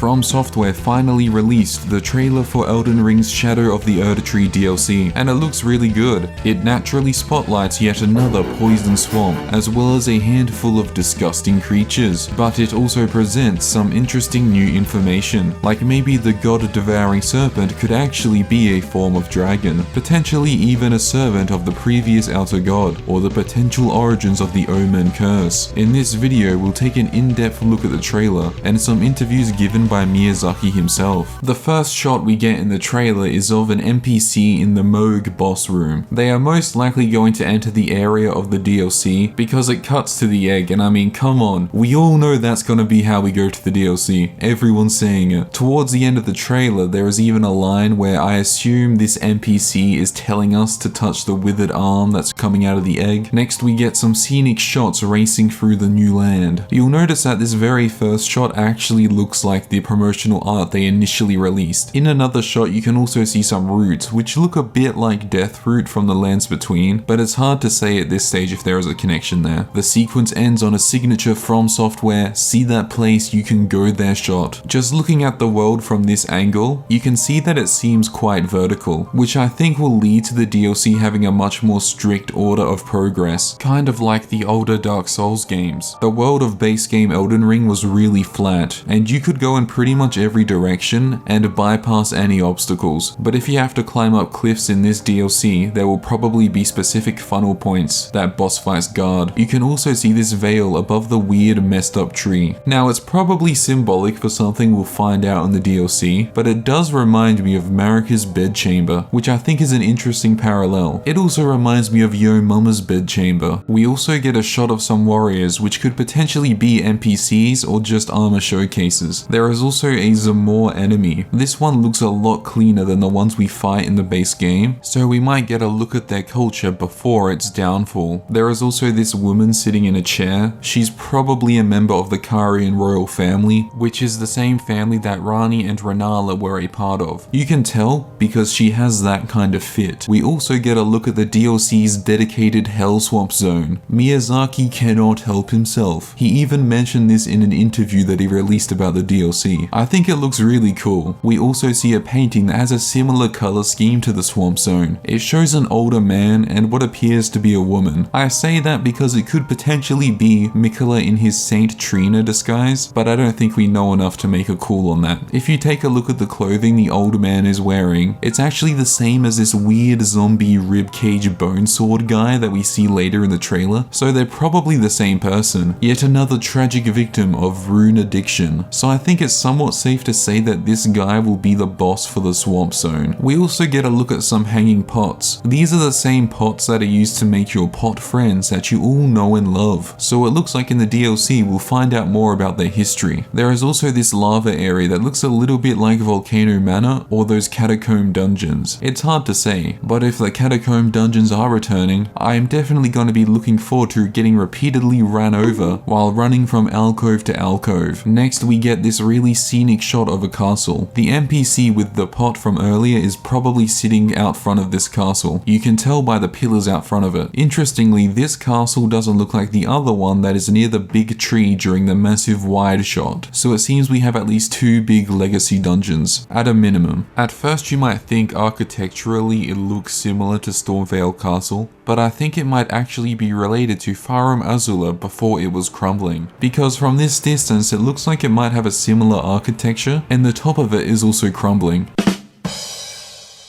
From Software finally released the trailer for Elden Ring's Shadow of the Erdtree DLC, and it looks really good. It naturally spotlights yet another poison swamp, as well as a handful of disgusting creatures, but it also presents some interesting new information, like maybe the god-devouring serpent could actually be a form of dragon, potentially even a servant of the previous outer god, or the potential origins of the Omen curse. In this video, we'll take an in-depth look at the trailer, and some interviews given by Miyazaki himself. The first shot we get in the trailer is of an NPC in the Moog boss room. They are most likely going to enter the area of the DLC because it cuts to the egg, and I mean, come on, we all know that's gonna be how we go to the DLC. Everyone's saying it. Towards the end of the trailer, there is even a line where I assume this NPC is telling us to touch the withered arm that's coming out of the egg. Next, we get some scenic shots racing through the new land. You'll notice that this very first shot actually looks like the promotional art they initially released. In another shot, you can also see some roots, which look a bit like Deathroot from the Lands Between, but it's hard to say at this stage if there is a connection there. The sequence ends on a signature From Software, see that place, you can go there shot. Just looking at the world from this angle, you can see that it seems quite vertical, which I think will lead to the DLC having a much more strict order of progress, kind of like the older Dark Souls games. The world of base game Elden Ring was really flat, and you could go in pretty much every direction and bypass any obstacles, but if you have to climb up cliffs in this DLC, there will probably be specific funnel points that boss fights guard. You can also see this veil above the weird messed up tree. Now, it's probably symbolic for something we'll find out in the DLC, but it does remind me of Marika's bedchamber, which I think is an interesting parallel. It also reminds me of Yo Mama's bedchamber. We also get a shot of some warriors, which could potentially be NPCs or just armor showcases. There is also a Zamor enemy. This one looks a lot cleaner than the ones we fight in the base game, so we might get a look at their culture before its downfall. There is also this woman sitting in a chair. She's probably a member of the Karian royal family, which is the same family that Rani and Renala were a part of. You can tell because she has that kind of fit. We also get a look at the DLC's dedicated Hell Swamp zone. Miyazaki cannot help himself. He even mentioned this in an interview that he released about the DLC. I think it looks really cool. We also see a painting that has a similar color scheme to the swamp zone. It shows an older man and what appears to be a woman. I say that because it could potentially be Mikola in his Saint Trina disguise, but I don't think we know enough to make a call on that. If you take a look at the clothing the old man is wearing, it's actually the same as this weird zombie ribcage bone sword guy that we see later in the trailer, so they're probably the same person. Yet another tragic victim of rune addiction, so I think it's somewhat safe to say that this guy will be the boss for the swamp zone. We also get a look at some hanging pots. These are the same pots that are used to make your pot friends that you all know and love, so it looks like in the DLC we'll find out more about their history. There is also this lava area that looks a little bit like Volcano Manor or those catacomb dungeons. It's hard to say, but if the catacomb dungeons are returning, I am definitely going to be looking forward to getting repeatedly ran over while running from alcove to alcove. Next, we get this really scenic shot of a castle. The NPC with the pot from earlier is probably sitting out front of this castle. You can tell by the pillars out front of it. Interestingly, this castle doesn't look like the other one that is near the big tree during the massive wide shot, so it seems we have at least two big legacy dungeons, at a minimum. At first you might think architecturally it looks similar to Stormvale Castle, but I think it might actually be related to Farum Azula before it was crumbling, because from this distance it looks like it might have a similar architecture, and the top of it is also crumbling.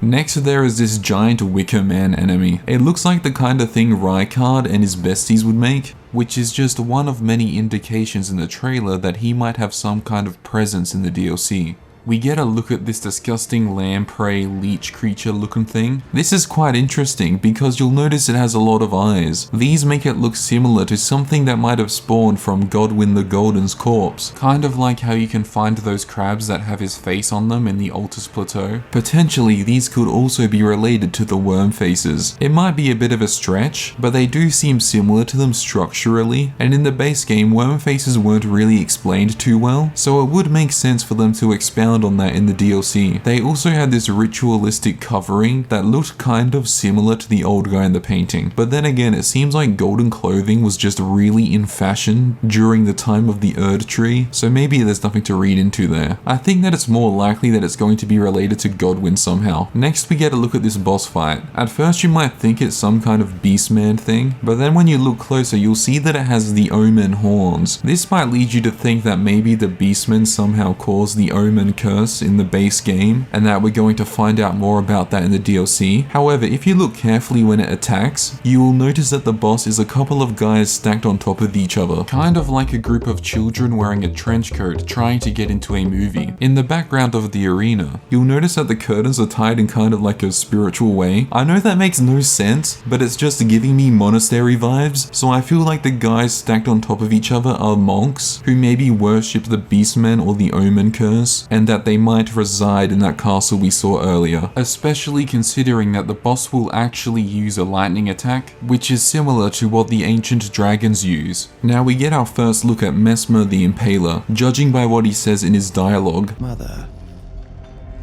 Next, there is this giant Wicker Man enemy. It looks like the kind of thing Rykard and his besties would make, which is just one of many indications in the trailer that he might have some kind of presence in the DLC. We get a look at this disgusting lamprey leech creature looking thing. This is quite interesting because you'll notice it has a lot of eyes. These make it look similar to something that might have spawned from Godwyn the Golden's corpse, kind of like how you can find those crabs that have his face on them in the Altus Plateau. Potentially, these could also be related to the worm faces. It might be a bit of a stretch, but they do seem similar to them structurally, and in the base game, worm faces weren't really explained too well, so it would make sense for them to expound found on that in the DLC. They also had this ritualistic covering that looked kind of similar to the old guy in the painting, but then again it seems like golden clothing was just really in fashion during the time of the Erdtree, so maybe there's nothing to read into there. I think that it's more likely that it's going to be related to Godwyn somehow. Next we get a look at this boss fight. At first you might think it's some kind of Beastman thing, but then when you look closer you'll see that it has the Omen horns. This might lead you to think that maybe the Beastmen somehow caused the Omen curse in the base game, and that we're going to find out more about that in the DLC. However, if you look carefully when it attacks, you will notice that the boss is a couple of guys stacked on top of each other, kind of like a group of children wearing a trench coat trying to get into a movie. In the background of the arena, you'll notice that the curtains are tied in kind of like a spiritual way. I know that makes no sense, but it's just giving me monastery vibes, so I feel like the guys stacked on top of each other are monks who maybe worship the Beastmen or the Omen curse, and that they might reside in that castle we saw earlier, especially considering that the boss will actually use a lightning attack, which is similar to what the ancient dragons use. Now we get our first look at Mesmer the Impaler, judging by what he says in his dialogue. Mother,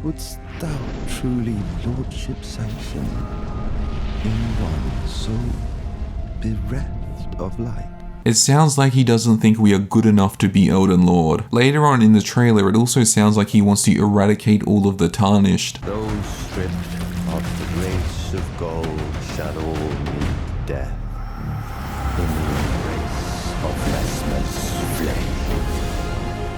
wouldst thou truly lordship sanction in one so bereft of light? It sounds like he doesn't think we are good enough to be Elden Lord. Later on in the trailer, it also sounds like he wants to eradicate all of the Tarnished. Those stripped of the grace of gold shall all meet death in the embrace of Mesmer's flame.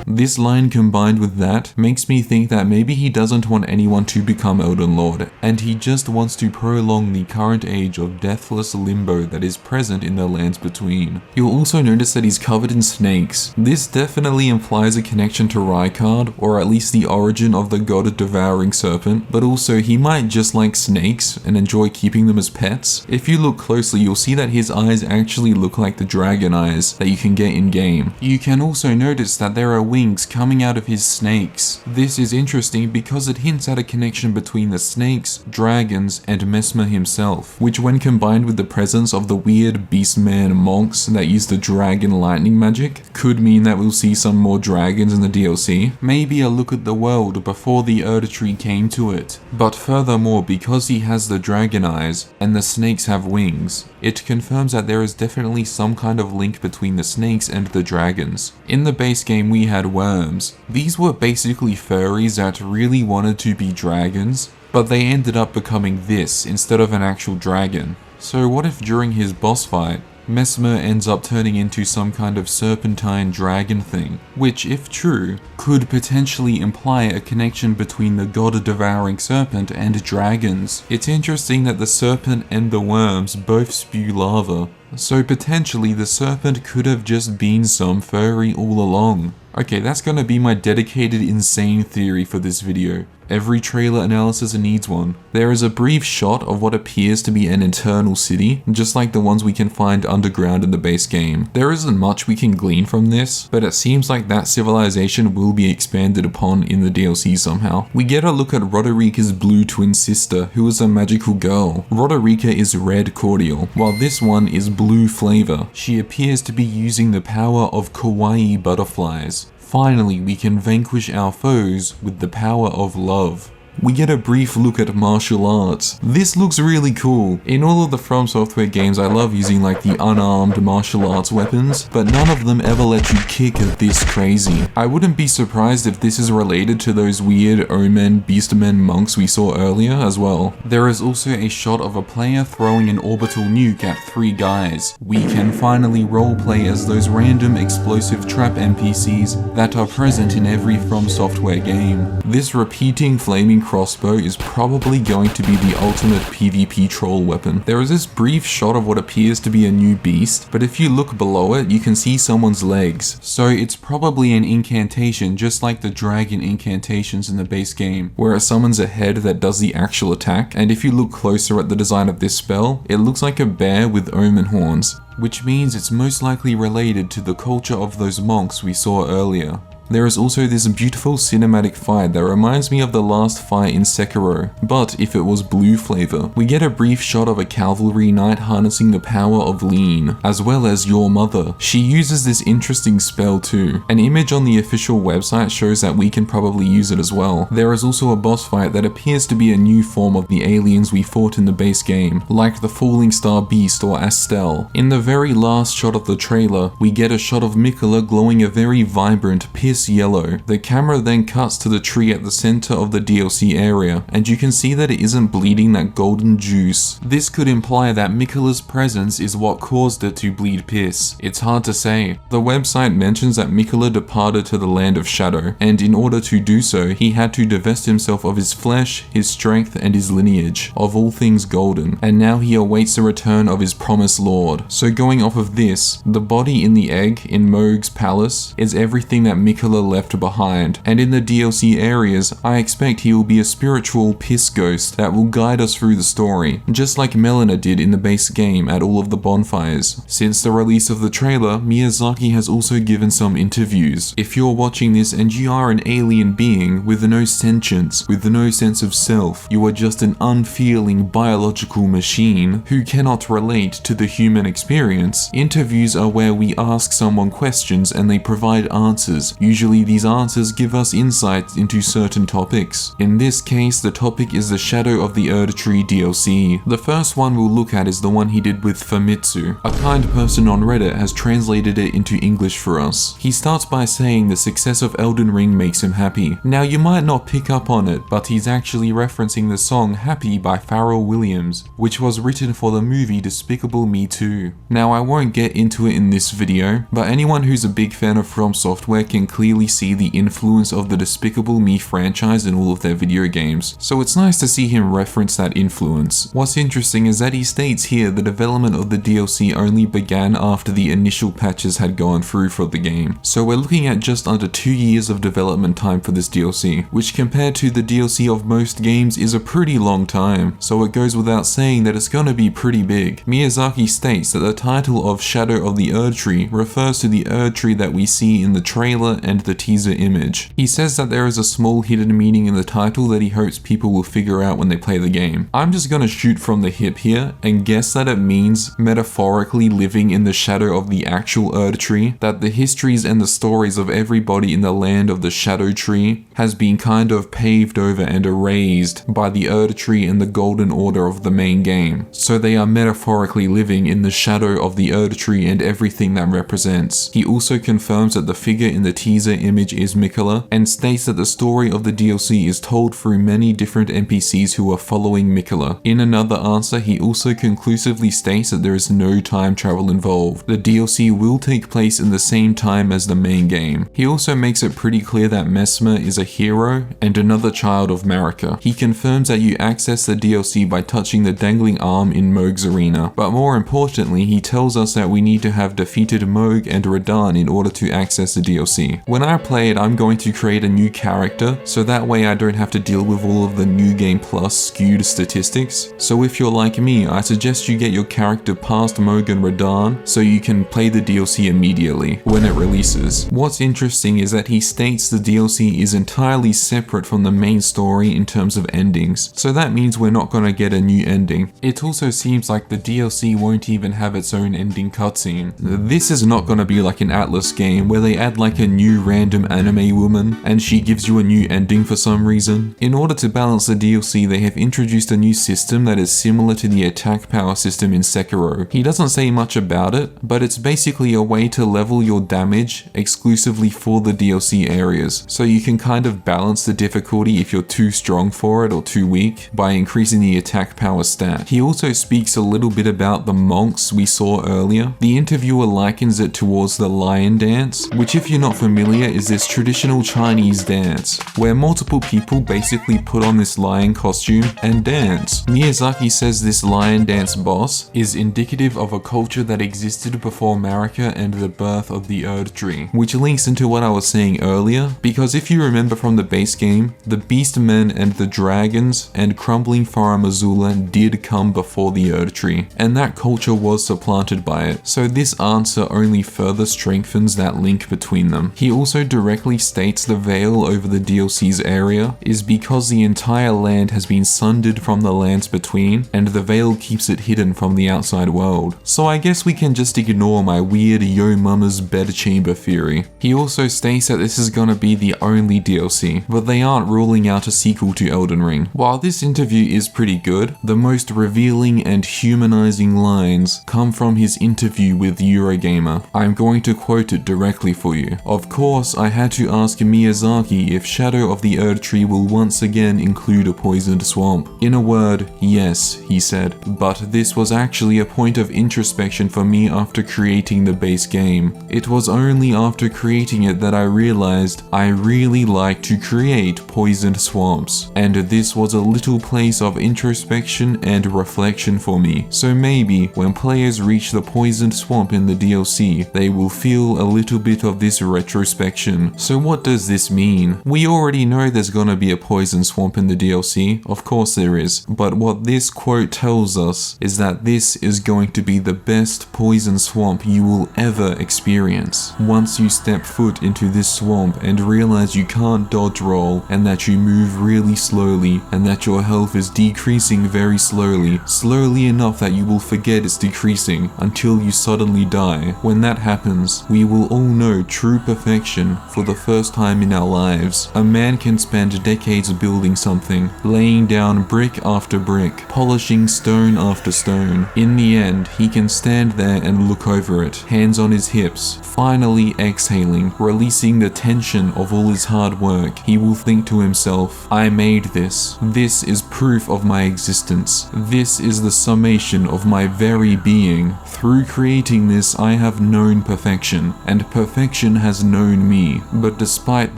This line combined with that makes me think that maybe he doesn't want anyone to become Elden Lord, and he just wants to prolong the current age of deathless limbo that is present in the lands between. You'll also notice that he's covered in snakes. This definitely implies a connection to Rykard, or at least the origin of the god devouring serpent, but also he might just like snakes and enjoy keeping them as pets. If you look closely, you'll see that his eyes actually look like the dragon eyes that you can get in game. You can also notice that there are wings coming out of his snakes. This is interesting because it hints at a connection between the snakes, dragons, and Mesmer himself, which when combined with the presence of the weird Beastman monks that use the dragon lightning magic, could mean that we'll see some more dragons in the DLC. Maybe a look at the world before the Erdtree came to it. But furthermore, because he has the dragon eyes, and the snakes have wings, it confirms that there is definitely some kind of link between the snakes and the dragons. In the base game we had worms. These were basically furries that really wanted to be dragons, but they ended up becoming this instead of an actual dragon. So what if during his boss fight, Mesmer ends up turning into some kind of serpentine dragon thing, which, if true, could potentially imply a connection between the god-devouring serpent and dragons. It's interesting that the serpent and the worms both spew lava, so potentially the serpent could have just been some furry all along. Okay, that's gonna be my dedicated insane theory for this video. Every trailer analysis needs one. There is a brief shot of what appears to be an internal city, just like the ones we can find underground in the base game. There isn't much we can glean from this, but it seems like that civilization will be expanded upon in the DLC somehow. We get a look at Roderika's blue twin sister, who is a magical girl. Roderika is red cordial, while this one is blue flavor. She appears to be using the power of kawaii butterflies. Finally, we can vanquish our foes with the power of love. We get a brief look at martial arts. This looks really cool. In all of the From Software games, I love using like the unarmed martial arts weapons, but none of them ever let you kick this crazy. I wouldn't be surprised if this is related to those weird Omen Beastmen monks we saw earlier as well. There is also a shot of a player throwing an orbital nuke at 3 guys. We can finally roleplay as those random explosive trap NPCs that are present in every From Software game. This repeating flaming crossbow is probably going to be the ultimate PvP troll weapon. There is this brief shot of what appears to be a new beast, but if you look below it, you can see someone's legs. So it's probably an incantation, just like the dragon incantations in the base game, where it summons a head that does the actual attack. And if you look closer at the design of this spell, it looks like a bear with omen horns, which means it's most likely related to the culture of those monks we saw earlier. There is also this beautiful cinematic fight that reminds me of the last fight in Sekiro, but if it was blue flavor. We get a brief shot of a cavalry knight harnessing the power of lean, as well as your mother. She uses this interesting spell too. An image on the official website shows that we can probably use it as well. There is also a boss fight that appears to be a new form of the aliens we fought in the base game, like the Falling Star Beast or Astel. In the very last shot of the trailer, we get a shot of Mikola glowing a very vibrant piss yellow. The camera then cuts to the tree at the center of the DLC area, and you can see that it isn't bleeding that golden juice. This could imply that Mikola's presence is what caused it to bleed piss. It's hard to say. The website mentions that Mikola departed to the land of shadow, and in order to do so, he had to divest himself of his flesh, his strength, and his lineage, of all things golden, and now he awaits the return of his promised lord. So going off of this, the body in the egg in Mohg's palace is everything that Mikola left behind, and in the DLC areas, I expect he will be a spiritual piss ghost that will guide us through the story, just like Melina did in the base game at all of the bonfires. Since the release of the trailer, Miyazaki has also given some interviews. If you're watching this and you are an alien being with no sentience, with no sense of self, you are just an unfeeling biological machine who cannot relate to the human experience. Interviews are where we ask someone questions and they provide answers. Usually these answers give us insights into certain topics. In this case, the topic is the Shadow of the Erdtree DLC. The first one we'll look at is the one he did with Famitsu. A kind person on Reddit has translated it into English for us. He starts by saying the success of Elden Ring makes him happy. Now you might not pick up on it, but he's actually referencing the song Happy by Pharrell Williams, which was written for the movie Despicable Me 2. Now I won't get into it in this video, but anyone who's a big fan of From Software can clearly see the influence of the Despicable Me franchise in all of their video games, so it's nice to see him reference that influence. What's interesting is that he states here the development of the DLC only began after the initial patches had gone through for the game, so we're looking at just under 2 years of development time for this DLC, which compared to the DLC of most games is a pretty long time, so it goes without saying that it's gonna be pretty big. Miyazaki states that the title of Shadow of the Erdtree refers to the Erdtree that we see in the trailer and the teaser image. He says that there is a small hidden meaning in the title that he hopes people will figure out when they play the game. I'm just gonna shoot from the hip here and guess that it means metaphorically living in the shadow of the actual Erdtree, that the histories and the stories of everybody in the land of the Shadow Tree has been kind of paved over and erased by the Erdtree and the Golden Order of the main game. So they are metaphorically living in the shadow of the Erdtree and everything that represents. He also confirms that the figure in the teaser image is Mikola, and states that the story of the DLC is told through many different NPCs who are following Mikola. In another answer, he also conclusively states that there is no time travel involved. The DLC will take place in the same time as the main game. He also makes it pretty clear that Mesmer is a hero and another child of Marika. He confirms that you access the DLC by touching the dangling arm in Mohg's arena, but more importantly, he tells us that we need to have defeated Mohg and Radahn in order to access the DLC. When I play it, I'm going to create a new character, so that way I don't have to deal with all of the New Game Plus skewed statistics. So if you're like me, I suggest you get your character past Mohg and Radahn so you can play the DLC immediately when it releases. What's interesting is that he states the DLC is entirely separate from the main story in terms of endings, so that means we're not gonna get a new ending. It also seems like the DLC won't even have its own ending cutscene. This is not gonna be like an Atlas game where they add like a new random anime woman and she gives you a new ending for some reason. In order to balance the DLC, they have introduced a new system that is similar to the attack power system in Sekiro. He doesn't say much about it, but it's basically a way to level your damage exclusively for the DLC areas, so you can kind of balance the difficulty if you're too strong for it or too weak by increasing the attack power stat. He also speaks a little bit about the monks we saw earlier. The interviewer likens it towards the lion dance, which if you're not familiar is this traditional Chinese dance where multiple people basically put on this lion costume and dance. Miyazaki says this lion dance boss is indicative of a culture that existed before Marika and the birth of the Erdtree, which links into what I was saying earlier, because if you remember from the base game, the Beastmen and the dragons and crumbling Farum Azula did come before the Erdtree, and that culture was supplanted by it, so this answer only further strengthens that link between them. He also directly states the veil over the DLC's area is because the entire land has been sundered from the lands between, and the veil keeps it hidden from the outside world. So I guess we can just ignore my weird Yo Mama's bedchamber theory. He also states that this is gonna be the only DLC, but they aren't ruling out a sequel to Elden Ring. While this interview is pretty good, the most revealing and humanizing lines come from his interview with Eurogamer. I'm going to quote it directly for you. Of course, I had to ask Miyazaki if Shadow of the Erdtree will once again include a poisoned swamp. In a word, yes, he said, but this was actually a point of introspection for me after creating the base game. It was only after creating it that I realized I really like to create poisoned swamps, and this was a little place of introspection and reflection for me. So maybe when players reach the poisoned swamp in the DLC, they will feel a little bit of this retrospection. So what does this mean? We already know there's gonna be a poison swamp in the DLC, of course there is, but what this quote tells us is that this is going to be the best poison swamp you will ever experience. Once you step foot into this swamp and realize you can't dodge roll, and that you move really slowly, and that your health is decreasing very slowly enough that you will forget it's decreasing until you suddenly die. When that happens, we will all know true perfection for the first time in our lives. A man can spend decades building something, laying down brick after brick, polishing stone after stone. In the end, he can stand there and look over it, hands on his hips, finally exhaling, releasing the tension of all his hard work. He will think to himself, I made this. This is proof of my existence. This is the summation of my very being. Through creating this, I have known perfection, and perfection has known me. But despite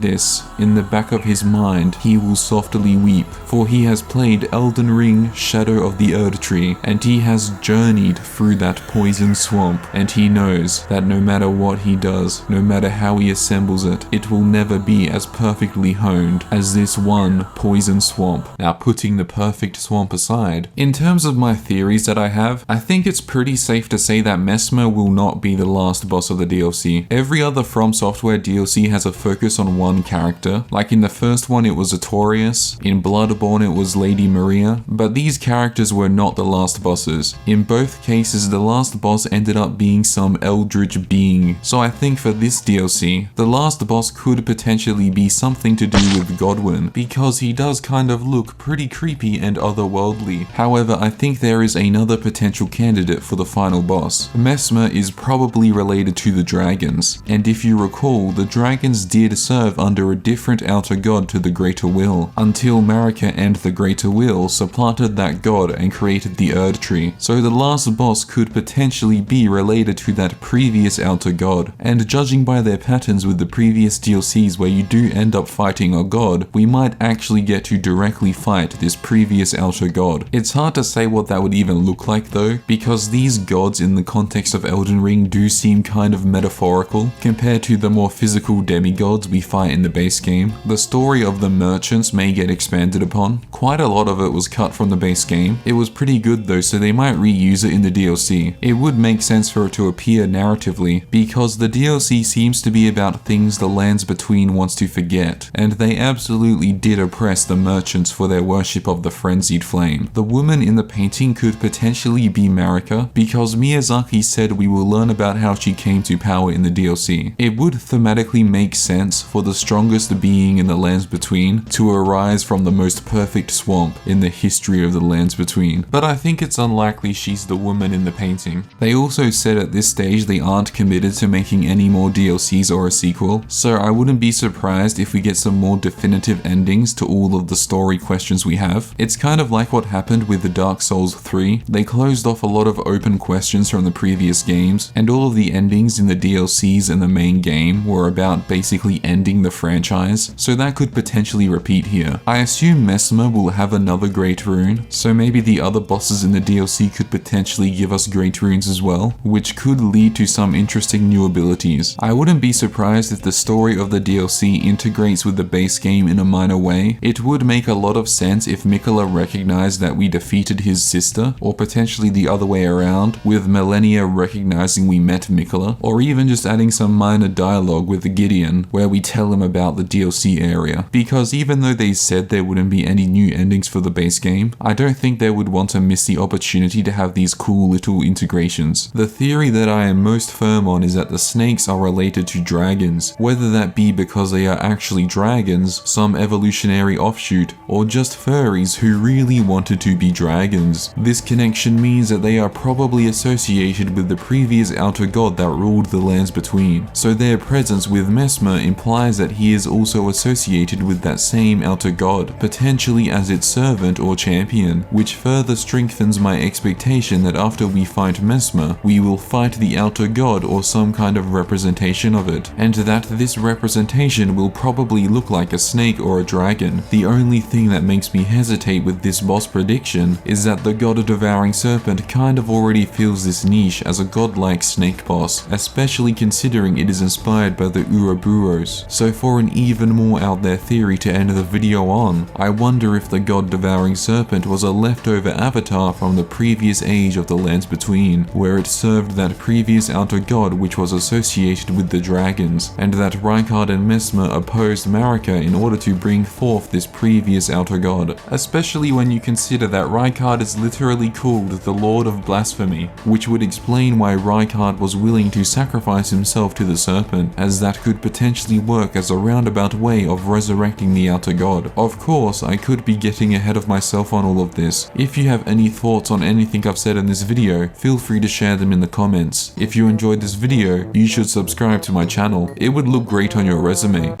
this, in the back of his mind, he will softly weep, for he has played Elden Ring, Shadow of the Erdtree, and he has journeyed through that poison swamp, and he knows that no matter what he does, no matter how he assembles it, it will never be as perfectly honed as this one poison swamp. Now, putting the perfect swamp aside, in terms of my theories that I have, I think it's pretty safe to say that Messmer will not be the last boss of the DLC. Every other From Software DLC has a focus on one character. Like in the first one it was Artorias, in Bloodborne it was Lady Maria, but these characters were not the last bosses. In both cases, the last boss ended up being some eldritch being. So I think for this DLC, the last boss could potentially be something to do with Godwin, because he does kind of look pretty creepy and otherworldly. However, I think there is another potential candidate for the final boss. Messmer is probably related to the dragons, and if you recall, the dragons did serve under a different outer god to the Greater Will, until Marika and the Greater Will supplanted that god and created the Erdtree. So the last boss could potentially be related to that previous outer god, and judging by their patterns with the previous DLCs where you do end up fighting a god, we might actually get to directly fight this previous outer god. It's hard to say what that would even look like though, because these gods in the context of Elden Ring do seem kind of metaphorical compared to the more physical demigods we fight in the base game. The story of the merchants may get expanded upon. Quite a lot of it was cut from the base game. It was pretty good though, so they might reuse it in the DLC. It would make sense for it to appear narratively, because the DLC seems to be about things the lands between wants to forget, and they absolutely did oppress the merchants for their worship of the frenzied flame. The woman in the painting could potentially be Marika, because Miyazaki said we will learn about how she came to power in the DLC. It would thematically make sense for the strongest being in the lands between to arise from the most perfect swamp in the history of the lands between, but I think it's unlikely she's the woman in the painting. They also said at this stage they aren't committed to making any more DLCs or a sequel, so I wouldn't be surprised if we get some more definitive endings to all of the story questions we have. It's kind of like what happened with the Dark Souls 3. They closed off a lot of open questions from the previous games, and all of the endings in the DLCs and the main game were about basically ending the franchise, so that could potentially repeat here. I assume Messmer will have another Great Rune, so maybe the other bosses in the DLC could potentially give us Great Runes as well, which could lead to some interesting new abilities. I wouldn't be surprised if the story of the DLC integrates with the base game in a minor way. It would make a lot of sense if Miquella recognized that we defeated his sister, or potentially the other way around, with Millennia recognizing we met Miquella, or even just adding some minor dialogue with Gideon, where we tell him about the DLC area, because even though they said there wouldn't be any new endings for the base game, I don't think they would want to miss the opportunity to have these cool little integrations. The theory that I am most firm on is that the snakes are related to dragons, whether that be because they are actually dragons, some evolutionary offshoot, or just furries who really wanted to be dragons. This connection means that they are probably associated with the previous outer god that ruled the lands between, so their presence with Messmer implies that he is also associated with that same outer god, potentially as its servant or champion, which further strengthens my expectation that after we fight Messmer, we will fight the outer god or some kind of representation of it, and that this representation will probably look like a snake or a dragon. The only thing that makes me hesitate with this boss prediction is that the god devouring serpent kind of already fills this niche as a godlike snake boss, especially considering it is inspired by the Ouroboros. So for an even more out there theory to end the video on, I wonder if the god devouring serpent was a leftover avatar from the previous age of the lands between, where it served that previous outer god which was associated with the dragons, and that Rykard and Messmer opposed Marika in order to bring forth this previous outer god, especially when you consider that Rykard is literally called the Lord of Blasphemy, which would explain why Rykard was willing to sacrifice himself to the serpent, as that could potentially work as a roundabout way of resurrecting the outer god. Of course, I could be getting ahead of myself on all of this. If you have any thoughts on anything I've said in this video, feel free to share them in the comments. If you enjoyed this video, you should subscribe to my channel. It would look great on your resume.